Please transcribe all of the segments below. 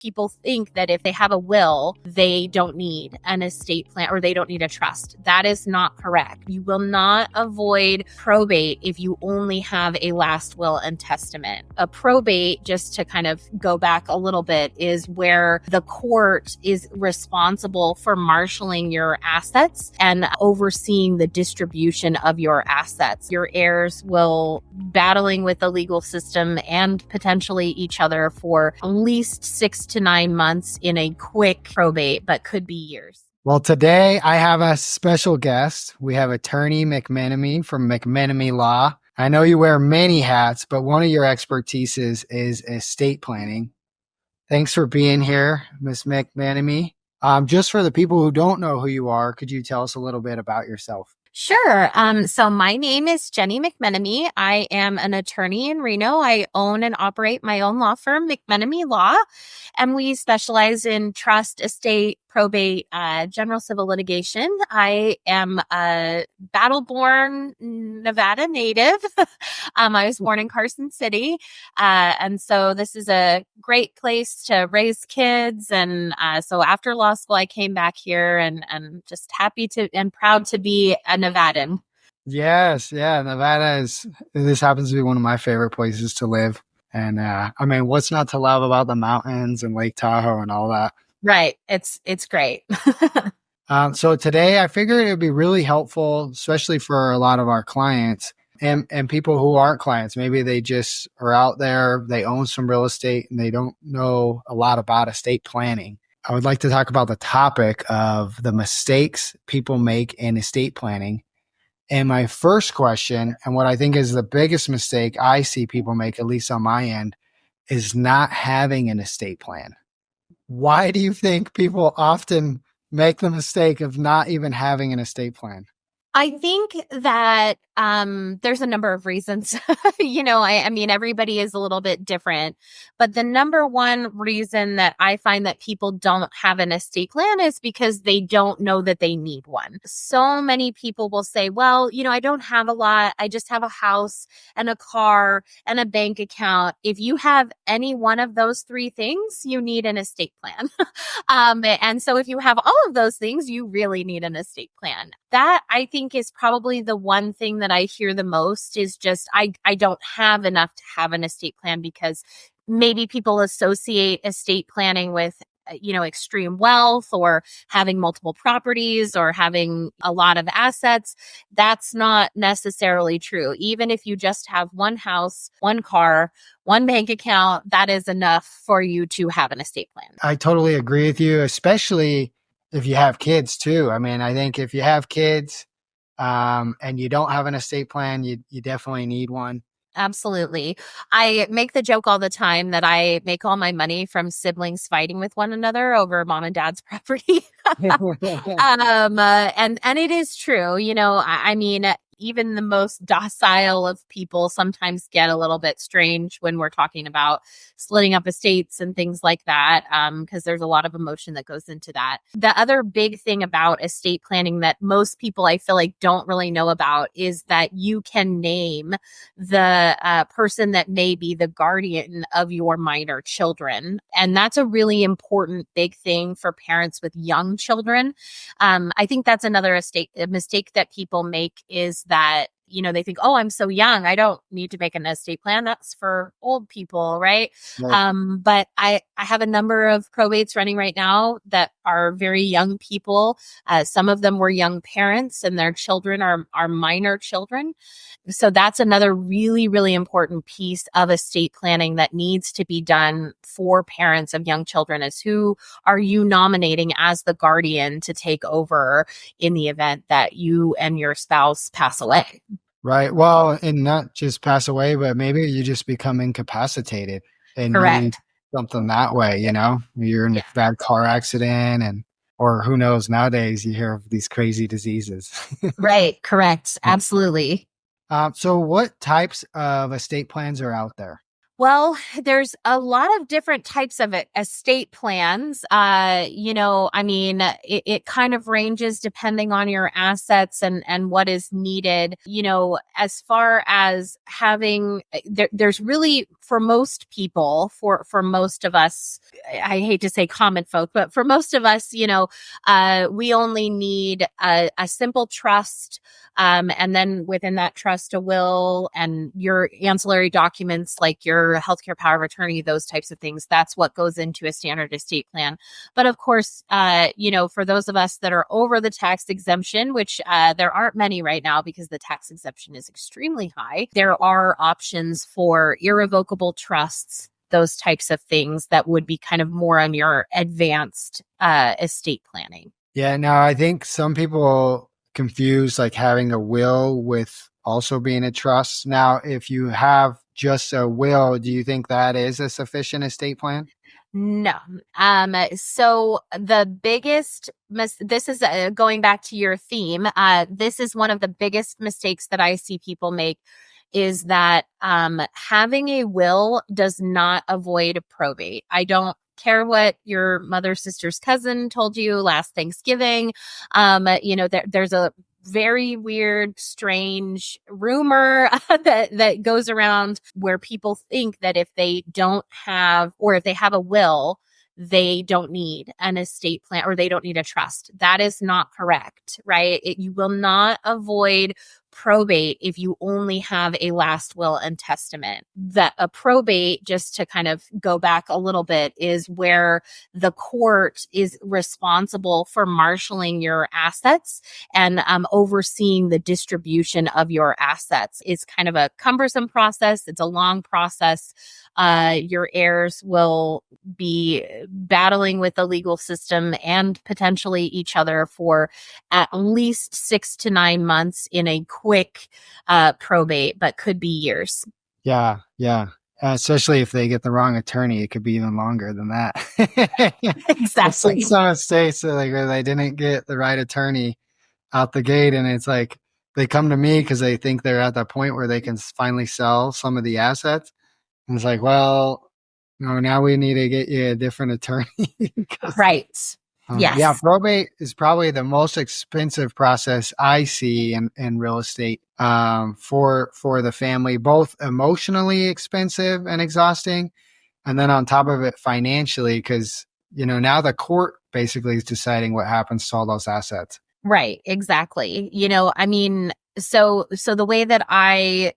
people think that if they have a will, they don't need an estate plan or they don't need a trust. That is not correct. You will not avoid probate if you only have a last will and testament. A probate, just to kind of go back a little bit, is where the court is responsible for marshaling your assets and overseeing the distribution of your assets. Your heirs will battling with the legal system and potentially each other for at least 6 to 9 months in a quick probate, but could be years. Well, today I have a special guest. We have attorney McMenomy from McMenomy Law. I know you wear many hats, but one of your expertises is estate planning. Thanks for being here, Ms. McMenomy. Just for the people who don't know who you are, could you tell us a little bit about yourself? Sure. So my name is Jenny McMenomy. I am an attorney in Reno. I own and operate my own law firm, McMenomy Law, and we specialize in trust, estate, probate, general civil litigation. I am a battle-born Nevada native. I was born in Carson City. And so this is a great place to raise kids. And so after law school, I came back here and just happy to and proud to be a Nevadan. Yes. Yeah. Nevada this happens to be one of my favorite places to live. And I mean, what's not to love about the mountains and Lake Tahoe and all that? Right. It's great. So today I figured it would be really helpful, especially for a lot of our clients and people who aren't clients. Maybe they just are out there, they own some real estate and they don't know a lot about estate planning. I would like to talk about the topic of the mistakes people make in estate planning. And my first question, and what I think is the biggest mistake I see people make, at least on my end, is not having an estate plan. Why do you think people often make the mistake of not even having an estate plan? I think that there's a number of reasons. I mean, everybody is a little bit different. But the number one reason that I find that people don't have an estate plan is because they don't know that they need one. So many people will say, well, I don't have a lot. I just have a house and a car and a bank account. If you have any one of those three things, you need an estate plan. And so if you have all of those things, you really need an estate plan. That, I think, is probably the one thing that I hear the most is just, I don't have enough to have an estate plan, because maybe people associate estate planning with, extreme wealth or having multiple properties or having a lot of assets. That's not necessarily true. Even if you just have one house, one car, one bank account, that is enough for you to have an estate plan. I totally agree with you, especially if you have kids too. I mean, I think if you have kids and you don't have an estate plan, you definitely need one. Absolutely. I make the joke all the time that I make all my money from siblings fighting with one another over mom and dad's property. And it is true. I mean, even the most docile of people sometimes get a little bit strange when we're talking about splitting up estates and things like that, because there's a lot of emotion that goes into that. The other big thing about estate planning that most people, I feel like, don't really know about is that you can name the person that may be the guardian of your minor children. And that's a really important big thing for parents with young children. I think that's another mistake that people make, is that, they think, oh, I'm so young, I don't need to make an estate plan. That's for old people, right? But I have a number of probates running right now that are very young people. Some of them were young parents and their children are minor children. So that's another really, really important piece of estate planning that needs to be done for parents of young children, is who are you nominating as the guardian to take over in the event that you and your spouse pass away. Right. Well, and not just pass away, but maybe you just become incapacitated and Correct. you need something that way, you're in a bad car accident or who knows, nowadays you hear of these crazy diseases. Right. Correct. Absolutely. So what types of estate plans are out there? Well, there's a lot of different types of estate plans. I mean, it kind of ranges depending on your assets and what is needed. As far as having, there's really for most people, for most of us, I hate to say common folk, but for most of us, we only need a simple trust. And then within that trust, a will and your ancillary documents like your healthcare power of attorney, those types of things. That's what goes into a standard estate plan. But of course, for those of us that are over the tax exemption, which there aren't many right now because the tax exemption is extremely high, there are options for irrevocable trusts, those types of things that would be kind of more on your advanced estate planning. Yeah, no, I think some people confuse like having a will with also being a trust. Now, if you have just a will, do you think that is a sufficient estate plan? No. So the biggest this is going back to your theme. This is one of the biggest mistakes that I see people make is that having a will does not avoid probate. I don't care what your mother, sister's cousin told you last Thanksgiving. There's a very weird, strange rumor that goes around where people think that if they don't have, or if they have a will, they don't need an estate plan or they don't need a trust. That is not correct, right? You will not avoid probate if you only have a last will and testament. That a probate, just to kind of go back a little bit, is where the court is responsible for marshaling your assets and overseeing the distribution of your assets. It's kind of a cumbersome process. It's a long process. Your heirs will be battling with the legal system and potentially each other for at least 6 to 9 months in a quick probate, but could be years. Yeah, yeah. Especially if they get the wrong attorney, it could be even longer than that. I've seen Exactly. some states like where they didn't get the right attorney out the gate, and it's like they come to me because they think they're at that point where they can finally sell some of the assets. And it's like, well, no, now we need to get you a different attorney. 'Cause, Right. yeah, Yes. probate is probably the most expensive process I see in real estate for the family, both emotionally expensive and exhausting, and then on top of it, financially, because now the court basically is deciding what happens to all those assets. Right, exactly. I mean, so the way that I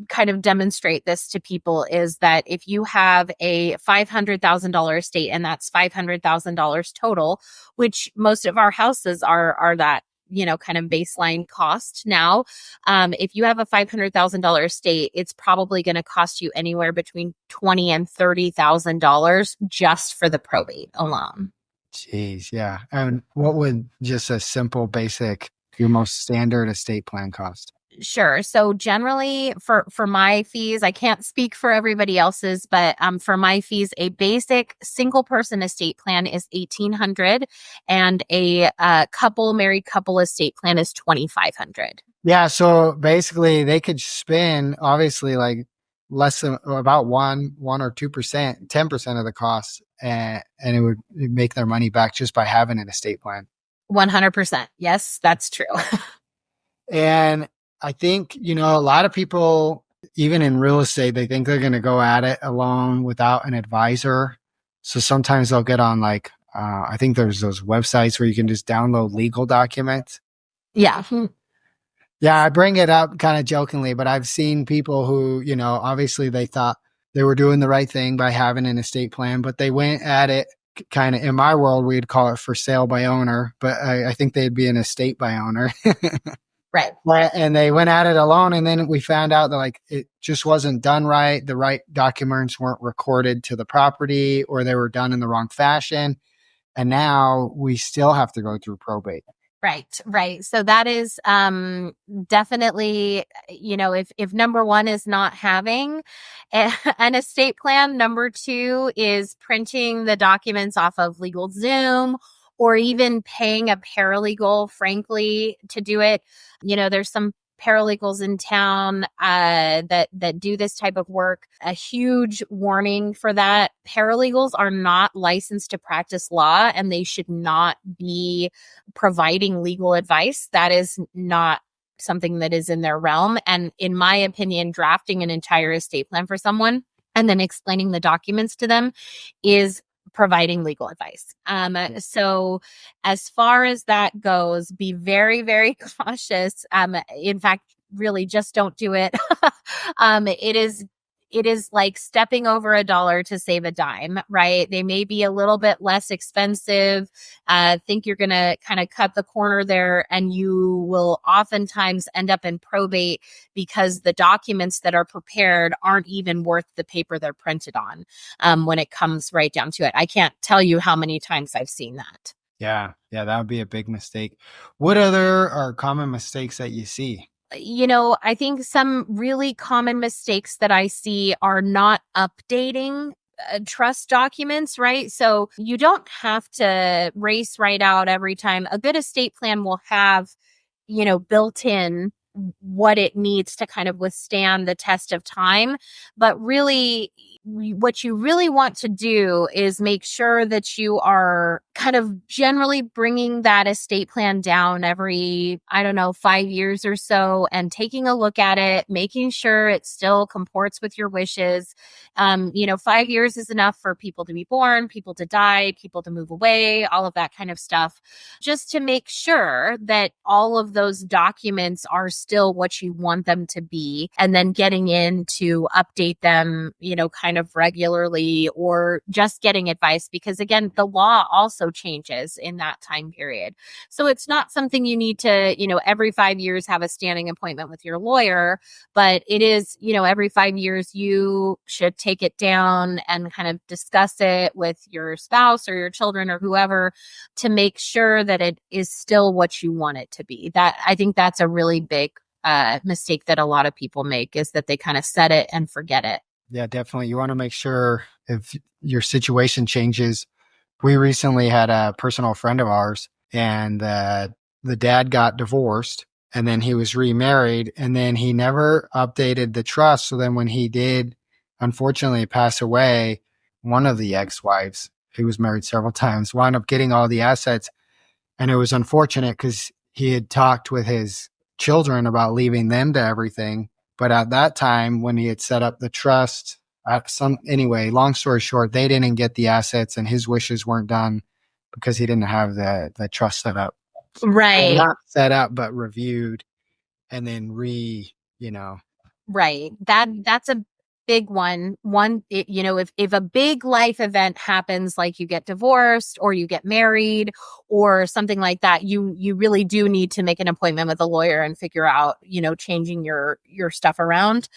kind of demonstrate this to people is that if you have a $500,000 estate and that's $500,000 total, which most of our houses are that, kind of baseline cost now. If you have a $500,000 estate, it's probably going to cost you anywhere between $20,000 and $30,000 just for the probate alone. Jeez, yeah. And what would just a simple, basic, your most standard estate plan cost? Sure. So generally for my fees, I can't speak for everybody else's, but for my fees, a basic single person estate plan is 1,800 and a married couple estate plan is 2,500. Yeah, so basically they could spend obviously like less than about 1 or 2%, 10% of the cost, and it would make their money back just by having an estate plan. 100%. Yes, that's true. And I think, a lot of people, even in real estate, they think they're going to go at it alone without an advisor. So sometimes they'll get on I think there's those websites where you can just download legal documents. Yeah. Yeah, I bring it up kind of jokingly, but I've seen people who, obviously they thought they were doing the right thing by having an estate plan, but they went at it kind of, in my world, we'd call it for sale by owner, but I think they'd be an estate by owner. Right. And they went at it alone. And then we found out that it just wasn't done right. The right documents weren't recorded to the property, or they were done in the wrong fashion. And now we still have to go through probate. Right, right. So that is definitely, if number one is not having an estate plan, number two is printing the documents off of LegalZoom or even paying a paralegal, frankly, to do it. There's some paralegals in town that do this type of work. A huge warning for that: paralegals are not licensed to practice law, and they should not be providing legal advice. That is not something that is in their realm. And in my opinion, drafting an entire estate plan for someone and then explaining the documents to them is providing legal advice. So as far as that goes, be very, very cautious. In fact, really just don't do it. It is like stepping over a dollar to save a dime, right? They may be a little bit less expensive. Think you're going to kind of cut the corner there, and you will oftentimes end up in probate because the documents that are prepared aren't even worth the paper they're printed on, when it comes right down to it. I can't tell you how many times I've seen that. Yeah, that would be a big mistake. What other are common mistakes that you see? I think some really common mistakes that I see are not updating trust documents, right? So you don't have to race right out every time. A good estate plan will have, built in what it needs to kind of withstand the test of time. But really, what you really want to do is make sure that you are kind of generally bringing that estate plan down every, I don't know, 5 years or so, and taking a look at it, making sure it still comports with your wishes. 5 years is enough for people to be born, people to die, people to move away, all of that kind of stuff, just to make sure that all of those documents are still what you want them to be, and then getting in to update them, kind of regularly, or just getting advice, because again, the law also changes in that time period. So it's not something you need to, every 5 years have a standing appointment with your lawyer, but it is, every 5 years you should take it down and kind of discuss it with your spouse or your children or whoever to make sure that it is still what you want it to be. That, I think that's a really big mistake that a lot of people make, is that they kind of set it and forget it. Yeah, definitely. You want to make sure if your situation changes. We recently had a personal friend of ours, and the dad got divorced, and then he was remarried, and then he never updated the trust. So then when he did, unfortunately, pass away, one of the ex-wives, he was married several times, wound up getting all the assets. And it was unfortunate because he had talked with his children about leaving them to everything. But at that time, when he had set up the trust, anyway, long story short, they didn't get the assets, and his wishes weren't done because he didn't have the trust set up. Right. Not set up, but reviewed, and then Right. That's a big one. If a big life event happens, like you get divorced or you get married or something like that, you really do need to make an appointment with a lawyer and figure out, changing your stuff around.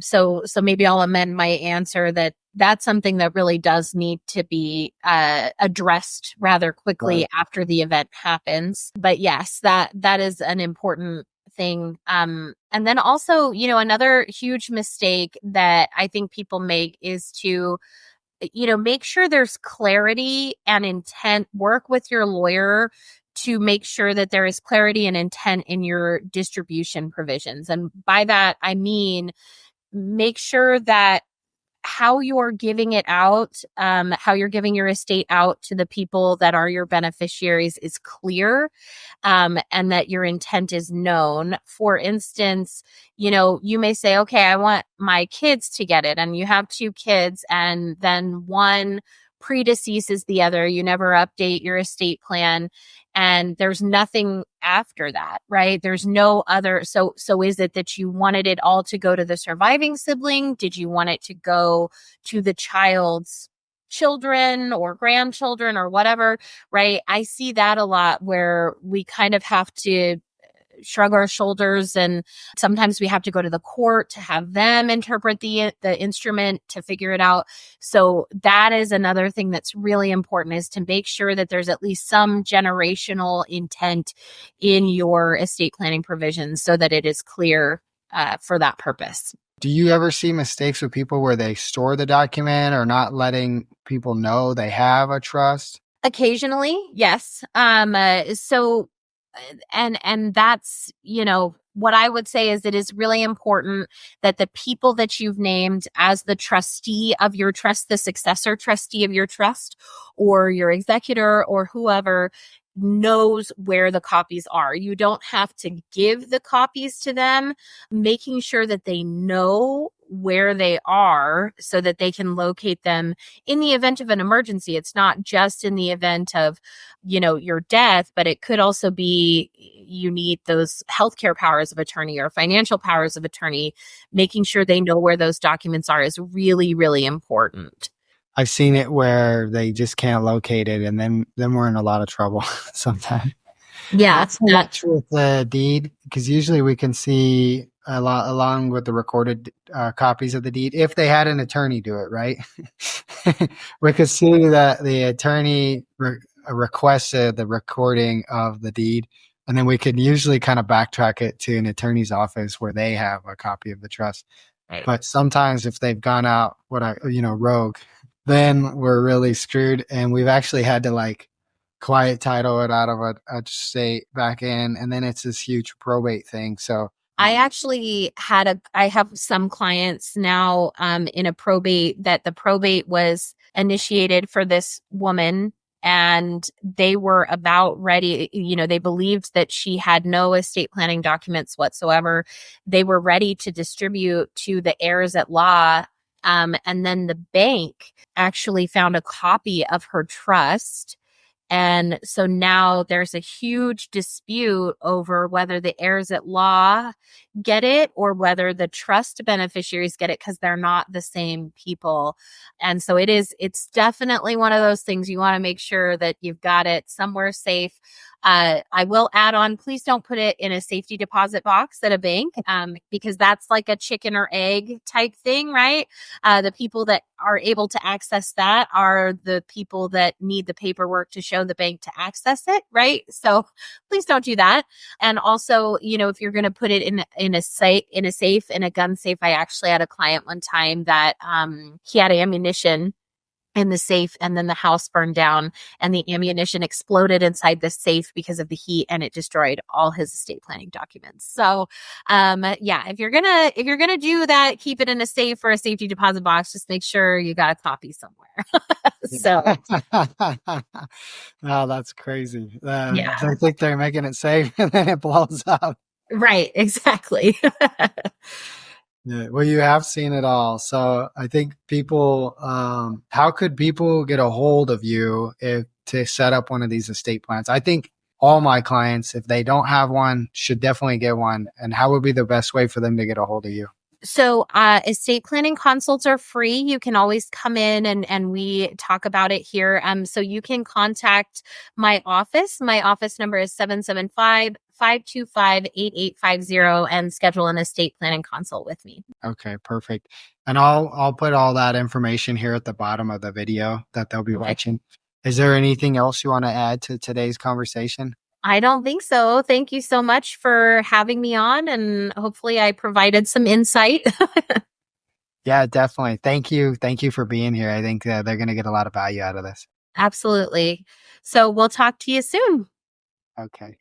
So maybe I'll amend my answer that that's something that really does need to be addressed rather quickly after the event happens. But yes, that is an important thing. And then also, another huge mistake that I think people make is to, make sure there's clarity and intent. Work with your lawyer to make sure that there is clarity and intent in your distribution provisions. And by that, I mean, make sure that how you're giving it out, how you're giving your estate out to the people that are your beneficiaries is clear, and that your intent is known. For instance, you may say, okay, I want my kids to get it, and you have 2 kids, and then one predeceases the other. You never update your estate plan, and there's nothing after that, right? There's no other. So is it that you wanted it all to go to the surviving sibling? Did you want it to go to the child's children or grandchildren or whatever, right? I see that a lot, where we kind of have to shrug our shoulders, and sometimes we have to go to the court to have them interpret the instrument to figure it out. So that is another thing that's really important, is to make sure that there's at least some generational intent in your estate planning provisions so that it is clear for that purpose. Do you ever see mistakes with people where they store the document or not letting people know they have a trust? Occasionally, yes. And that's, what I would say is it is really important that the people that you've named as the trustee of your trust, the successor trustee of your trust, or your executor or whoever, knows where the copies are. You don't have to give the copies to them, making sure that they know where they are so that they can locate them in the event of an emergency. It's not just in the event of, your death, but it could also be you need those healthcare powers of attorney or financial powers of attorney. Making sure they know where those documents are is really, really important. I've seen it where they just can't locate it, and then we're in a lot of trouble sometimes. Yeah, Not so much with the deed, because usually we can see a lot along with the recorded copies of the deed if they had an attorney do it, right? We could see that the attorney requested the recording of the deed, and then we could usually kind of backtrack it to an attorney's office where they have a copy of the trust. right. But sometimes if they've gone out rogue, then we're really screwed, and we've actually had to like quiet title it out of a state back in, and then it's this huge probate thing. So I have some clients now in a probate that the probate was initiated for this woman, and they were about ready. They believed that she had no estate planning documents whatsoever. They were ready to distribute to the heirs at law. And then the bank actually found a copy of her trust. And so now there's a huge dispute over whether the heirs at law get it or whether the trust beneficiaries get it because they're not the same people. And so it's definitely one of those things you want to make sure that you've got it somewhere safe. I will add on, please don't put it in a safety deposit box at a bank, because that's like a chicken or egg type thing, right? The people that are able to access that are the people that need the paperwork to show the bank to access it, right? So please don't do that. And also, if you're going to put it in a safe, in a gun safe, I actually had a client one time that he had ammunition in the safe, and then the house burned down and the ammunition exploded inside the safe because of the heat, and it destroyed all his estate planning documents. So yeah, if you're gonna do that, keep it in a safe or a safety deposit box. Just make sure you got a copy somewhere. So oh, that's crazy. yeah, They think they're making it safe, and then it blows up. right, exactly. Yeah, well, you have seen it all. So I think people, how could people get a hold of you to set up one of these estate plans? I think all my clients, if they don't have one, should definitely get one. And how would be the best way for them to get a hold of you? So estate planning consults are free. You can always come in and we talk about it here. So you can contact my office. My office number is 775-525-8850 and schedule an estate planning consult with me. Okay, perfect. And I'll put all that information here at the bottom of the video that they'll be watching. Is there anything else you want to add to today's conversation? I don't think so. Thank you so much for having me on, and hopefully I provided some insight. Yeah, definitely. Thank you. Thank you for being here. I think they're going to get a lot of value out of this. Absolutely. So we'll talk to you soon. Okay.